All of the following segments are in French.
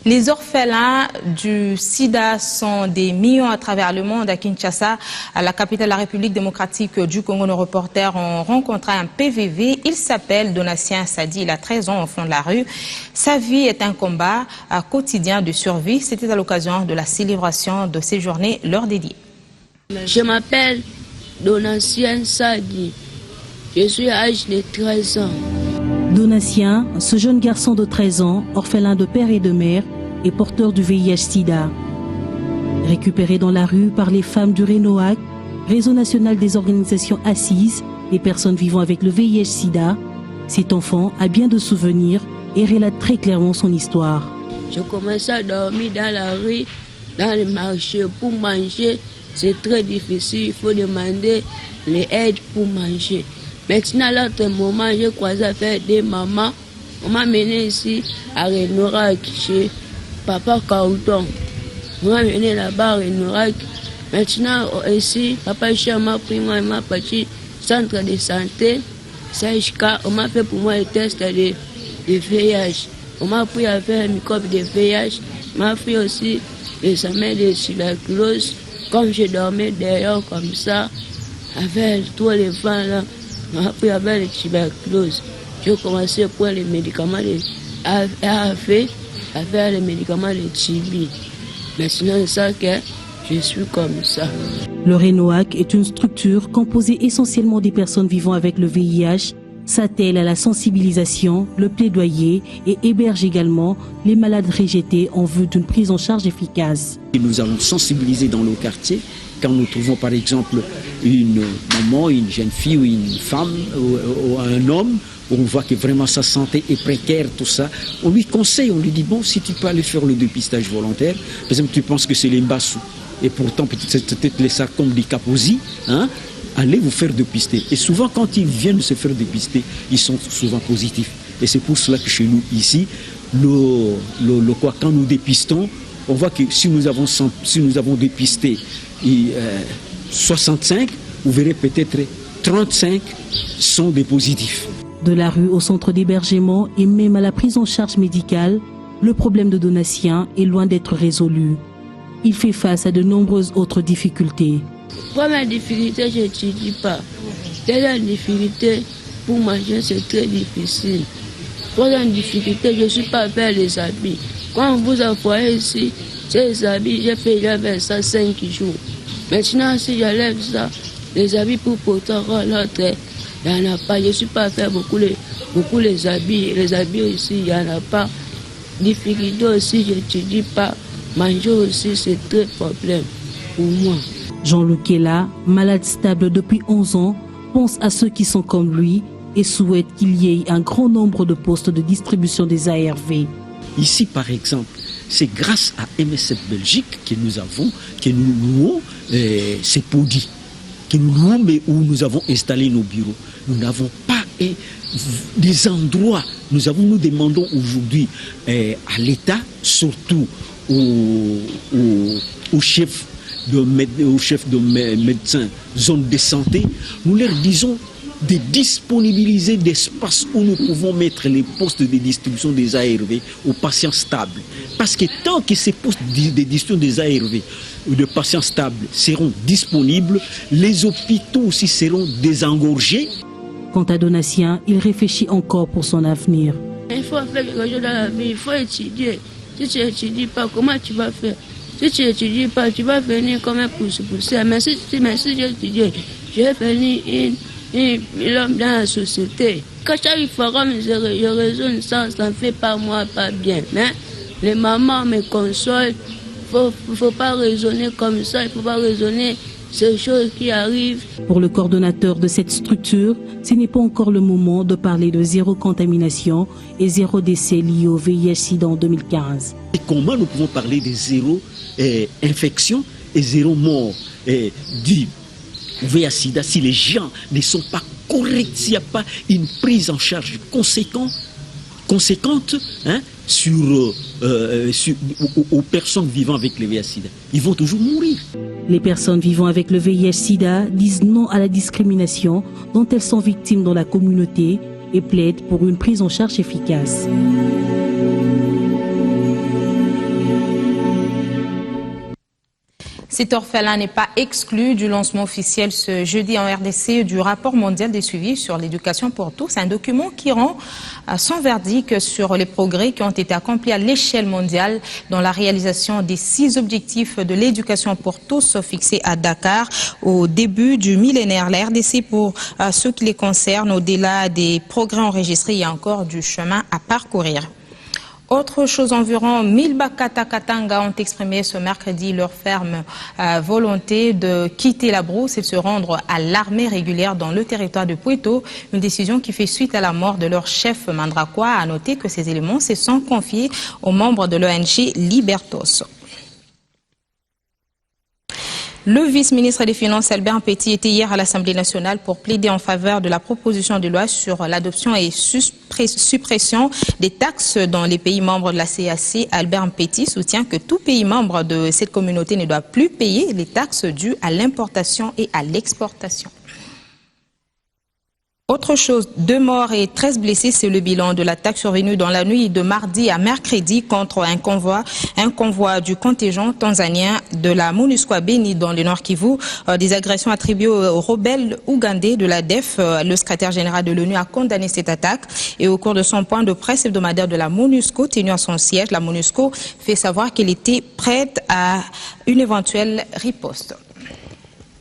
Les orphelins du sida sont des millions à travers le monde. À Kinshasa, à la capitale de la République démocratique du Congo, nos reporters ont rencontré un PVV. Il s'appelle Donatien Sadi, il a 13 ans au fond de la rue. Sa vie est un combat quotidien de survie. C'était à l'occasion de la célébration de ces journées leur dédiées. Je m'appelle Donatien Sadi. Je suis âgé de 13 ans. Donatien, ce jeune garçon de 13 ans, orphelin de père et de mère, est porteur du VIH-Sida. Récupéré dans la rue par les femmes du RENOAC, Réseau national des organisations assises des personnes vivant avec le VIH-Sida, cet enfant a bien de souvenirs et relate très clairement son histoire. Je commençais à dormir dans la rue, dans les marchés pour manger. C'est très difficile, il faut demander les aides pour manger. Maintenant, à l'autre moment, j'ai croisé avec des mamans. On m'a mené ici à Renorac, chez Papa Kaouton. On m'a mené là-bas à Renorac. Maintenant, ici, Papa Chia m'a pris, moi, il m'a parti centre de santé. On m'a fait pour moi le test de VIH. On m'a pris à faire un microbe de VIH. On m'a fait aussi l'examen de tuberculose. Comme je dormais dehors comme ça, avec tous les vents là, on m'a pris avec la tuberculose. J'ai commencé à prendre les médicaments de AAV, à faire les médicaments de TB. Mais sinon, c'est ça que je suis comme ça. Le RENOAC est une structure composée essentiellement des personnes vivant avec le VIH, s'attelle à la sensibilisation, le plaidoyer et héberge également les malades rejetés en vue d'une prise en charge efficace. Nous allons sensibiliser dans nos quartiers quand nous trouvons par exemple une maman, une jeune fille ou une femme ou un homme où on voit que vraiment sa santé est précaire, tout ça. On lui conseille, on lui dit bon, si tu peux aller faire le dépistage volontaire, par exemple tu penses que c'est les Mbassou et pourtant peut-être les sarcomes des Kaposi, hein, allez vous faire dépister. Et souvent, quand ils viennent se faire dépister, ils sont souvent positifs. Et c'est pour cela que chez nous, ici, quand nous dépistons, on voit que si nous avons dépisté 65, vous verrez peut-être 35 sont des positifs. De la rue au centre d'hébergement et même à la prise en charge médicale, le problème de Donatien est loin d'être résolu. Il fait face à de nombreuses autres difficultés. Première difficulté, je n'étudie pas. Deuxième difficulté, pour manger, c'est très difficile. Troisième difficulté, je ne suis pas vers les habits. Quand vous envoyez ici, ces habits, j'ai fait j'avais ça 5 jours. Maintenant, si j'enlève ça, les habits pour porter l'autre, il n'y en a pas. Je ne suis pas faire beaucoup les habits. Les habits ici, il n'y en a pas. Difficulté aussi, je n'étudie pas. Manger aussi, c'est très problème pour moi. Jean-Luc Kella, malade stable depuis 11 ans, pense à ceux qui sont comme lui et souhaite qu'il y ait un grand nombre de postes de distribution des ARV. Ici, par exemple, c'est grâce à MSF Belgique que nous louons ces produits, que nous louons, mais où nous avons installé nos bureaux. Nous n'avons pas des endroits. Nous demandons aujourd'hui à l'État, surtout au chef de médecins, zone de santé, nous leur disons de disponibiliser des espaces où nous pouvons mettre les postes de distribution des ARV aux patients stables. Parce que tant que ces postes de distribution des ARV ou de patients stables seront disponibles, les hôpitaux aussi seront désengorgés. Quant à Donatien, il réfléchit encore pour son avenir. Il faut faire quelque chose dans la vie, il faut étudier. Si tu n'étudies pas, comment tu vas faire? Si tu n'étudies pas, tu vas venir comme un poussé. Mais si j'ai étudié, je vais venir l'homme dans la société. Quand chaque forum, je raisonne ça ne fait pas moi pas bien. Mais les mamans me consolent. Il ne faut pas raisonner comme ça, il ne faut pas raisonner ces choses qui arrivent. Pour le coordonnateur de cette structure, ce n'est pas encore le moment de parler de zéro contamination et zéro décès lié au VIH-Sida en 2015. Et comment nous pouvons parler de zéro infection et zéro mort du VIH-Sida si les gens ne sont pas corrects, s'il n'y a pas une prise en charge conséquente hein, aux personnes vivant avec le VIH-Sida. Ils vont toujours mourir. Les personnes vivant avec le VIH-Sida disent non à la discrimination dont elles sont victimes dans la communauté et plaident pour une prise en charge efficace. Cet orphelin n'est pas exclu du lancement officiel ce jeudi en RDC du rapport mondial des suivis sur l'éducation pour tous, un document qui rend son verdict sur les progrès qui ont été accomplis à l'échelle mondiale dans la réalisation des 6 objectifs de l'éducation pour tous fixés à Dakar au début du millénaire. La RDC, pour ceux qui les concernent, au-delà des progrès enregistrés, il y a encore du chemin à parcourir. Autre chose, environ 1000 Bakata Katanga ont exprimé ce mercredi leur ferme volonté de quitter la brousse et de se rendre à l'armée régulière dans le territoire de Pweto, une décision qui fait suite à la mort de leur chef Mandrakwa. À noter que ces éléments se sont confiés aux membres de l'ONG Libertos. Le vice-ministre des Finances, Albert Petit, était hier à l'Assemblée nationale pour plaider en faveur de la proposition de loi sur l'adoption et suppression des taxes dans les pays membres de la CAC. Albert Petit soutient que tout pays membre de cette communauté ne doit plus payer les taxes dues à l'importation et à l'exportation. Autre chose, 2 morts et 13 blessés, c'est le bilan de l'attaque survenue dans la nuit de mardi à mercredi contre un convoi du contingent tanzanien de la MONUSCO à Beni dans le Nord Kivu. Des agressions attribuées aux rebelles ougandais de l'ADF. Le secrétaire général de l'ONU a condamné cette attaque et au cours de son point de presse hebdomadaire de la MONUSCO tenu à son siège, la MONUSCO fait savoir qu'elle était prête à une éventuelle riposte.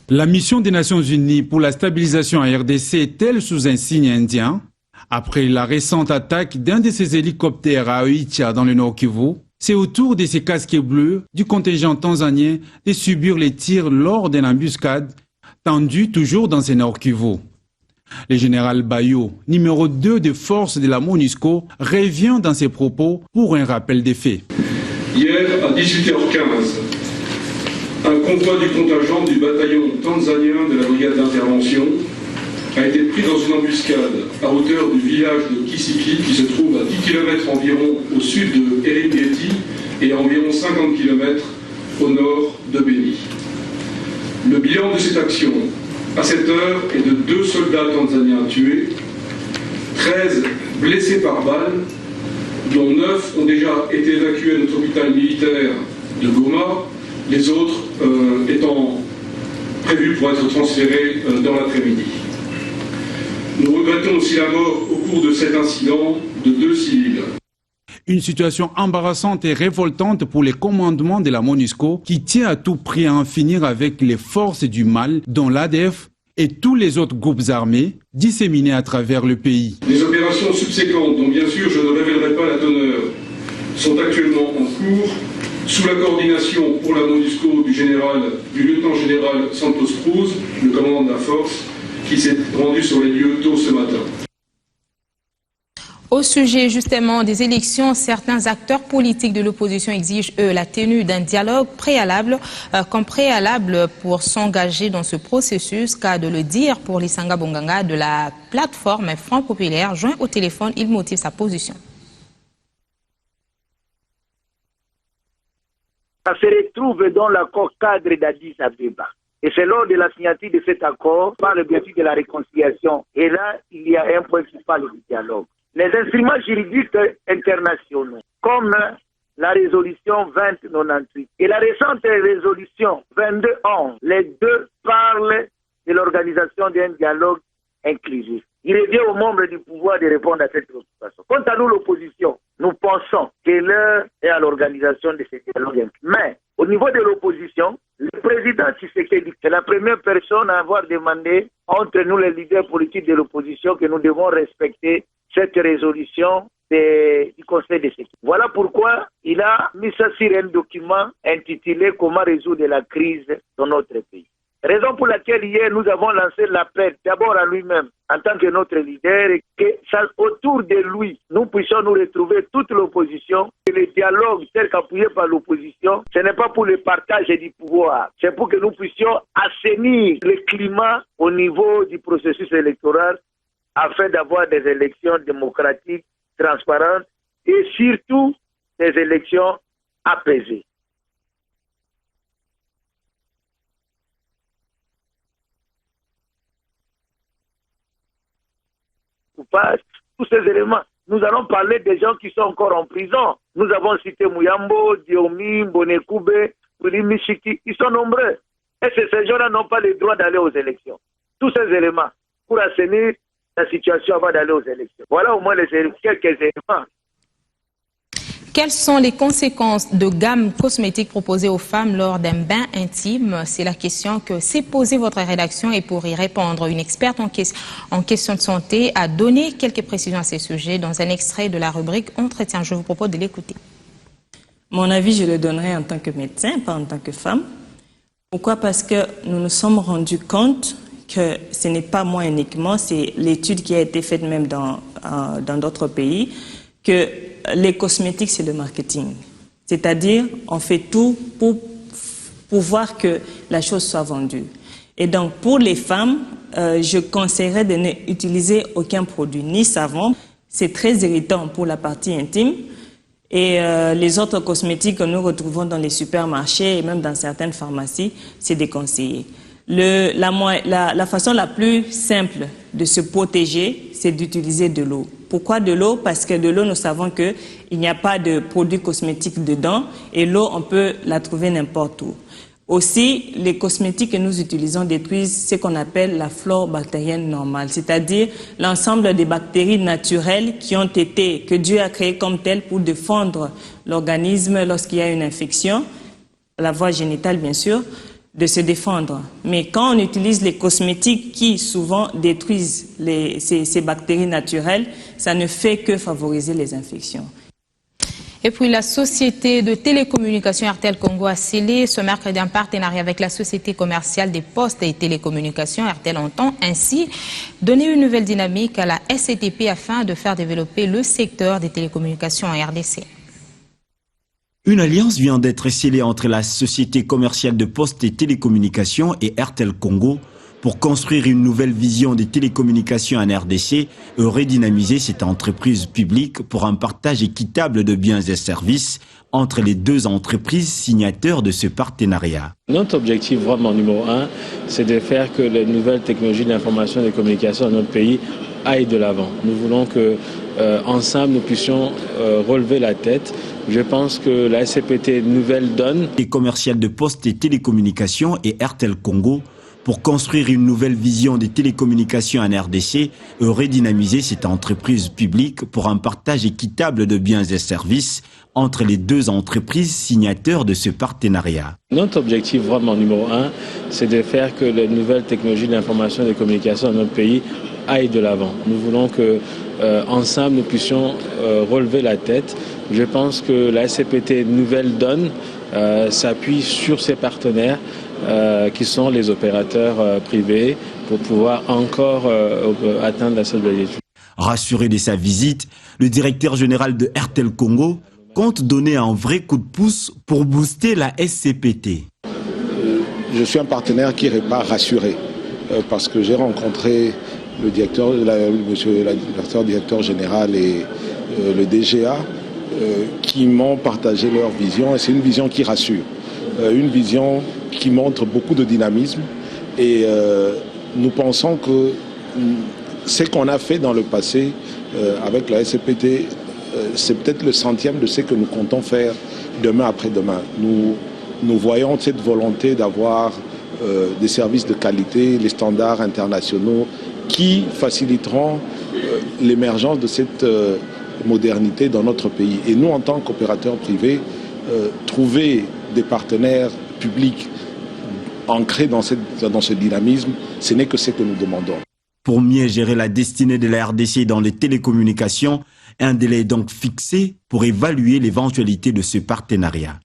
La mission des Nations Unies pour la stabilisation en RDC est-elle sous un signe indien? Après la récente attaque d'un de ses hélicoptères à Oicha dans le Nord Kivu, c'est au tour de ces casques bleus du contingent tanzanien de subir les tirs lors d'une embuscade tendue toujours dans ce Nord Kivu. Le général Bayo, numéro 2 des forces de la MONUSCO, revient dans ses propos pour un rappel des faits. Hier à 18h15, un convoi du contingent du bataillon tanzanien de la brigade d'intervention a été pris dans une embuscade à hauteur du village de Kisiki qui se trouve à 10 km environ au sud de Eringeti et à environ 50 km au nord de Beni. Le bilan de cette action à cette heure est de 2 soldats tanzaniens tués, 13 blessés par balle, dont 9 ont déjà été évacués à notre hôpital militaire de Goma, les autres étant prévus pour être transférés dans l'après-midi. Nous regrettons aussi la mort au cours de cet incident de 2 civils. Une situation embarrassante et révoltante pour les commandements de la MONUSCO qui tient à tout prix à en finir avec les forces du mal dont l'ADF et tous les autres groupes armés disséminés à travers le pays. Les opérations subséquentes, dont bien sûr je ne révélerai pas la teneur, sont actuellement en cours sous la coordination pour la MONUSCO du lieutenant-général Santos Cruz, le commandant de la force, qui s'est rendu sur les lieux tôt ce matin. Au sujet justement des élections, certains acteurs politiques de l'opposition exigent, eux, la tenue d'un dialogue préalable comme préalable pour s'engager dans ce processus, cas de le dire pour Lisanga Bonganga de la plateforme Front Populaire. Joint au téléphone, il motive sa position. Ça se retrouve dans l'accord cadre d'Addis Abeba. Et c'est lors de la signature de cet accord, par le bienfait de la réconciliation. Et là, il y a un point principal du dialogue. Les instruments juridiques internationaux, comme la résolution 2098 et la récente résolution 2211, les deux parlent de l'organisation d'un dialogue inclusif. Il revient aux membres du pouvoir de répondre à cette préoccupation. Quant à nous, l'opposition, nous pensons que l'heure est à l'organisation de ce dialogue. Mais au niveau de l'opposition, le président Tshisekedi est la première personne à avoir demandé entre nous, les leaders politiques de l'opposition, que nous devons respecter cette résolution du Conseil de sécurité. Voilà pourquoi il a mis ça sur un document intitulé « Comment résoudre la crise dans notre pays ». Raison pour laquelle hier nous avons lancé l'appel d'abord à lui-même en tant que notre leader et que autour de lui nous puissions nous retrouver toute l'opposition. Et le dialogue tel qu'appuyé par l'opposition, ce n'est pas pour le partage du pouvoir, c'est pour que nous puissions assainir le climat au niveau du processus électoral afin d'avoir des élections démocratiques, transparentes et surtout des élections apaisées. Tous ces éléments. Nous allons parler des gens qui sont encore en prison. Nous avons cité Mouyambo, Diomi, Bonekoube, Mishiki, ils sont nombreux. Et ces gens-là n'ont pas le droit d'aller aux élections. Tous ces éléments pour assainir la situation avant d'aller aux élections. Voilà au moins quelques éléments. Quelles sont les conséquences de gamme cosmétique proposée aux femmes lors d'un bain intime? C'est la question que s'est posée votre rédaction et pour y répondre, une experte en question de santé a donné quelques précisions à ces sujets dans un extrait de la rubrique Entretien. Je vous propose de l'écouter. Mon avis, je le donnerai en tant que médecin, pas en tant que femme. Pourquoi? Parce que nous nous sommes rendus compte que ce n'est pas moi uniquement, c'est l'étude qui a été faite même dans d'autres pays, que les cosmétiques, c'est le marketing. C'est-à-dire, on fait tout pour voir que la chose soit vendue. Et donc, pour les femmes, je conseillerais de n'utiliser aucun produit, ni savon. C'est très irritant pour la partie intime. Et les autres cosmétiques que nous retrouvons dans les supermarchés et même dans certaines pharmacies, c'est déconseillé. La façon la plus simple de se protéger, c'est d'utiliser de l'eau. Pourquoi de l'eau? Parce que de l'eau, nous savons qu'il n'y a pas de produits cosmétiques dedans et l'eau, on peut la trouver n'importe où. Aussi, les cosmétiques que nous utilisons détruisent ce qu'on appelle la flore bactérienne normale, c'est-à-dire l'ensemble des bactéries naturelles que Dieu a créées comme telles pour défendre l'organisme lorsqu'il y a une infection, la voie génitale bien sûr, de se défendre. Mais quand on utilise les cosmétiques qui souvent détruisent ces bactéries naturelles, ça ne fait que favoriser les infections. Et puis la société de télécommunications RTL Congo a scellé ce mercredi un partenariat avec la société commerciale des postes et télécommunications. RTL entend ainsi donner une nouvelle dynamique à la SCTP afin de faire développer le secteur des télécommunications en RDC. Une alliance vient d'être scellée entre la société commerciale de postes et télécommunications et RTL Congo pour construire une nouvelle vision des télécommunications en RDC et redynamiser cette entreprise publique pour un partage équitable de biens et services entre les deux entreprises signataires de ce partenariat. Notre objectif vraiment numéro 1, c'est de faire que les nouvelles technologies de l'information et des communications dans notre pays aillent de l'avant. Nous voulons que ensemble nous puissions relever la tête. Je pense que la SCPT nouvelle donne. Les commerciales de postes et télécommunications et RTL Congo pour construire une nouvelle vision des télécommunications en RDC et redynamiser cette entreprise publique pour un partage équitable de biens et services entre les deux entreprises signataires de ce partenariat. Notre objectif vraiment numéro 1, c'est de faire que les nouvelles technologies de l'information et des communications dans notre pays aillent de l'avant. Nous voulons que ensemble nous puissions relever la tête. Je pense que la SCPT nouvelle donne s'appuie sur ses partenaires qui sont les opérateurs privés pour pouvoir encore atteindre la sobriété. Rassuré de sa visite, le directeur général de RTL Congo compte donner un vrai coup de pouce pour booster la SCPT. Je suis un partenaire qui n'est pas rassuré parce que j'ai rencontré le directeur général et le DGA qui m'ont partagé leur vision et c'est une vision qui rassure, une vision qui montre beaucoup de dynamisme et nous pensons que ce qu'on a fait dans le passé avec la SCPT, c'est peut-être le centième de ce que nous comptons faire demain après-demain. Nous voyons cette volonté d'avoir des services de qualité, les standards internationaux qui faciliteront l'émergence de cette modernité dans notre pays. Et nous, en tant qu'opérateurs privés, trouver des partenaires publics ancrés dans ce dynamisme, ce n'est que ce que nous demandons. Pour mieux gérer la destinée de la RDC dans les télécommunications, un délai est donc fixé pour évaluer l'éventualité de ce partenariat.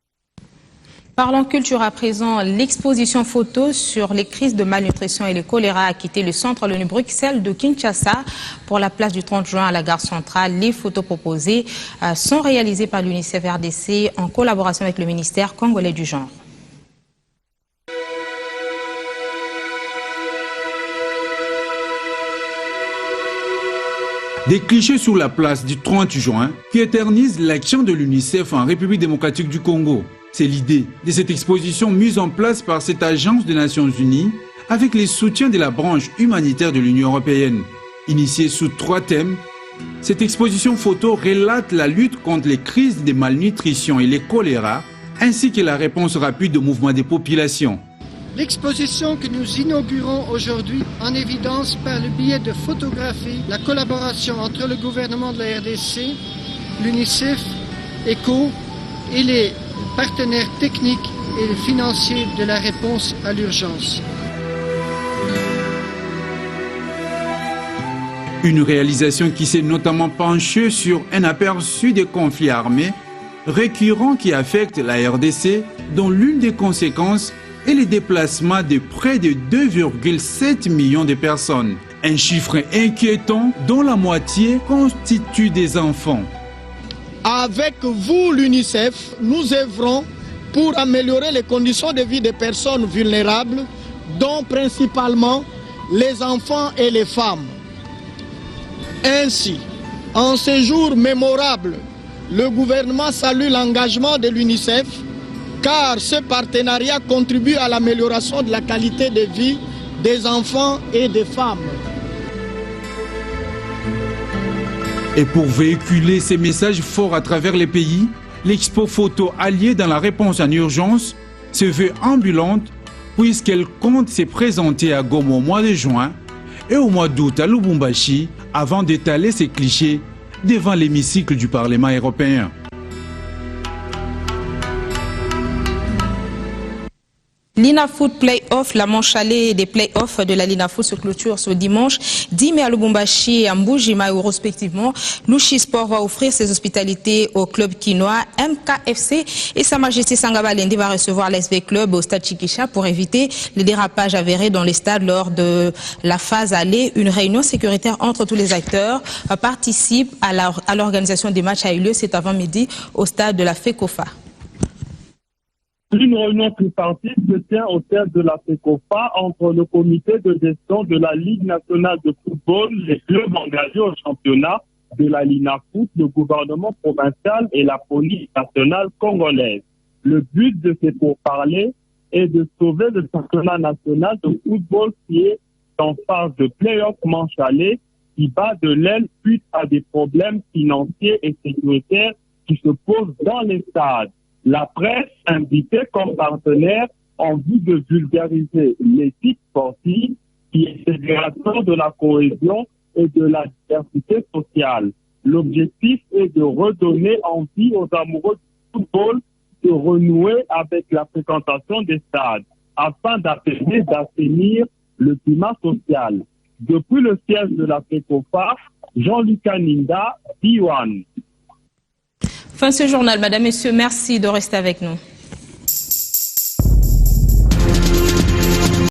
Parlons culture à présent. L'exposition photo sur les crises de malnutrition et le choléra a quitté le centre l'ONU Bruxelles de Kinshasa pour la place du 30 juin à la gare centrale. Les photos proposées sont réalisées par l'UNICEF RDC en collaboration avec le ministère congolais du genre. Des clichés sur la place du 30 juin qui éternisent l'action de l'UNICEF en République démocratique du Congo. C'est l'idée de cette exposition mise en place par cette agence des Nations Unies avec les soutiens de la branche humanitaire de l'Union européenne. Initiée sous 3 thèmes, cette exposition photo relate la lutte contre les crises de malnutrition et les choléra, ainsi que la réponse rapide au mouvement des populations. L'exposition que nous inaugurons aujourd'hui en évidence par le biais de photographies la collaboration entre le gouvernement de la RDC, l'UNICEF, ECHO et les partenaires techniques et financiers de la réponse à l'urgence. Une réalisation qui s'est notamment penchée sur un aperçu des conflits armés récurrents qui affectent la RDC, dont l'une des conséquences est le déplacement de près de 2,7 millions de personnes. Un chiffre inquiétant dont la moitié constitue des enfants. Avec vous, l'UNICEF, nous œuvrons pour améliorer les conditions de vie des personnes vulnérables, dont principalement les enfants et les femmes. Ainsi, en ces jours mémorables, le gouvernement salue l'engagement de l'UNICEF car ce partenariat contribue à l'amélioration de la qualité de vie des enfants et des femmes. Et pour véhiculer ces messages forts à travers les pays, l'expo photo alliée dans la réponse en urgence se veut ambulante puisqu'elle compte se présenter à Goma au mois de juin et au mois d'août à Lubumbashi avant d'étaler ses clichés devant l'hémicycle du Parlement européen. L'INAFoot Play-Off, la manche allée des Play-Off de la l'INAFoot se clôture ce dimanche 10 mai à Lubumbashi et à Mbuji-Mayi respectivement. Louchi Sport va offrir ses hospitalités au club quinois MKFC et Sa Majesté Sangaba Lendi va recevoir l'SV Club au stade Chikisha pour éviter les dérapages avérés dans les stades lors de la phase allée. Une réunion sécuritaire entre tous les acteurs participe à l'organisation des matchs a eu lieu cet avant-midi au stade de la FECOFA. Une réunion tripartite se tient au sein de la FECOFA entre le comité de gestion de la Ligue nationale de football, les clubs engagés au championnat de la LINAFoot, le gouvernement provincial et la police nationale congolaise. Le but de ces pourparlers est de sauver le championnat national de football qui est en phase de play-off manche allée qui bat de l'aile suite à des problèmes financiers et sécuritaires qui se posent dans les stades. La presse invitée comme partenaire en vue de vulgariser l'éthique sportive qui est fédération de la cohésion et de la diversité sociale. L'objectif est de redonner envie aux amoureux du football de renouer avec la fréquentation des stades afin d'assainir le climat social. Depuis le siège de la FECOFA, Jean-Luc Aninda, Diwan. Fin de ce journal, Madame, Messieurs, merci de rester avec nous.